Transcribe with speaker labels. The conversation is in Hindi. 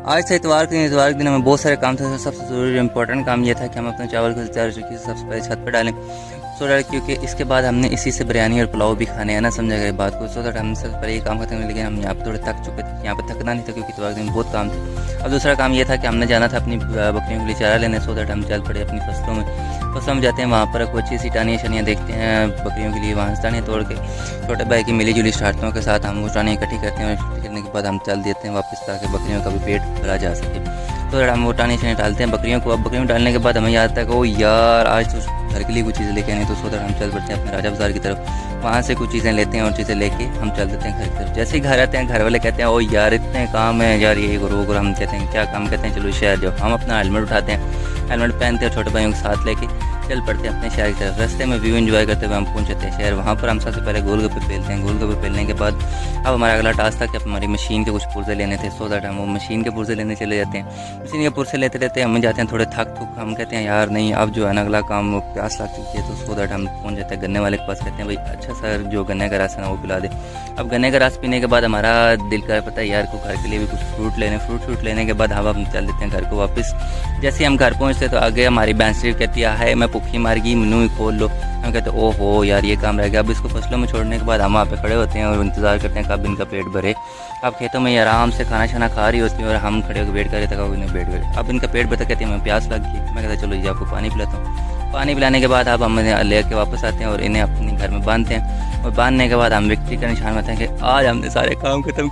Speaker 1: आज था इतवार के दिन हमें बहुत सारे काम थे। सबसे ज़रूरी इंपॉर्टेंट काम ये था कि हम अपने चावल को तैयार चुकी सबसे पहले छत पर डालें सो दैट, क्योंकि इसके बाद हमने इसी से बिरयानी और पुलाव भी खाने हैं ना, समझा गया बात को। सो दैट हम सबसे पहले ये काम खत्म कर, लेकिन हम यहाँ पर थोड़े थक चुके थे। यहाँ पर थकना नहीं था क्योंकि इतवार के दिन बहुत काम थे। अब दूसरा काम ये था कि हमने जाना था अपनी बकरियों के लिए चारा लेने। सो दैट हम चल पड़े अपनी फसलों में जाते हैं। वहाँ पर कुछ अच्छी सी टानियाँ शनियाँ देखते हैं बकरियों के लिए। वहाँ से टानियाँ तोड़ के छोटे भाई की मिली जुली शर्तों के साथ हम वो टानियाँ इकट्ठी करते हैं, और इकट्ठी करने के बाद हम चल देते हैं वापस, ताकि बकरियों का भी पेट भरा जा सके। तो हम वो टानियाँ शनियाँ डालते हैं बकरियों को। अब बकरियों डालने के बाद हमें याद आता है कि ओ यार आज तो घर के लिए कुछ चीज़ें लेके आनी। तो सो हम चल पड़ते हैं अपने राजा बाज़ार की तरफ। वहाँ से कुछ चीज़ें लेते हैं और चीज़ें लेके हम चल देते हैं घर की तरफ। जैसे ही घर आते हैं घर वाले कहते हैं ओ यार इतने काम है यार, ये करो वो। हम कहते हैं क्या काम, कहते हैं चलो शहर जाओ। हम अपना हेलमेट उठाते हैं, हेलमेट पहनते हैं, छोटे भाइयों के साथ लेके चल पड़ते हैं अपने शहर की तरफ। रास्ते में व्यू एंजॉय करते हुए हम पहुँचते हैं शहर। वहाँ पर हम सबसे पहले गोलगप्पे पेलते हैं। गोलगप्पे पेलने के बाद अब हमारा अगला टास्क था कि हमारी मशीन के कुछ पुर्जे लेने थे। सो दैट हम वो मशीन के पुर्जे लेने चले जाते हैं। मशीन के पुर्जे लेते लेते हम जाते हैं थोड़े थक थुक। हम कहते हैं यार नहीं अब जो है ना अगला काम, प्यास लग चुकी है। तो सो दैट हम पहुँच जाते हैं गन्ने वाले के पास। कहते हैं भाई अच्छा सर जो गन्ने का रस है ना वो पिला दे। अब गन्ने का रस पीने के बाद हमारा दिल कर पता है यार को घर के लिए भी कुछ फ्रूट लेने के बाद हम चल देते हैं घर को वापस। जैसे ही हम घर पहुँचते तो आगे हमारी भैंस कहती है मैं भूखी मार गई, मेनू ही खोल लो। हम कहते हैं ओहो यार ये काम रह गया। अब इसको फसलों में छोड़ने के बाद हम वहाँ पे खड़े होते हैं और इंतज़ार करते हैं कब इनका पेट भरे। अब खेतों में ये आराम से खाना शाना खा रही होती है और हम खड़े होकर वेट कर रहे थे कब इन्हें पेट भरे। अब इनका पेट भरता कहते हैं मैं प्यास लग गई। मैं कहता चलो जी आपको पानी पिलाता हूँ। पानी पिलाने के बाद अब हम इन्हें ले के वापस आते हैं और इन्हें अपने घर में बांधते हैं। और बांधने के बाद हम विक्ट्री का निशान बनाते हैं कि आज हमने सारे काम खत्म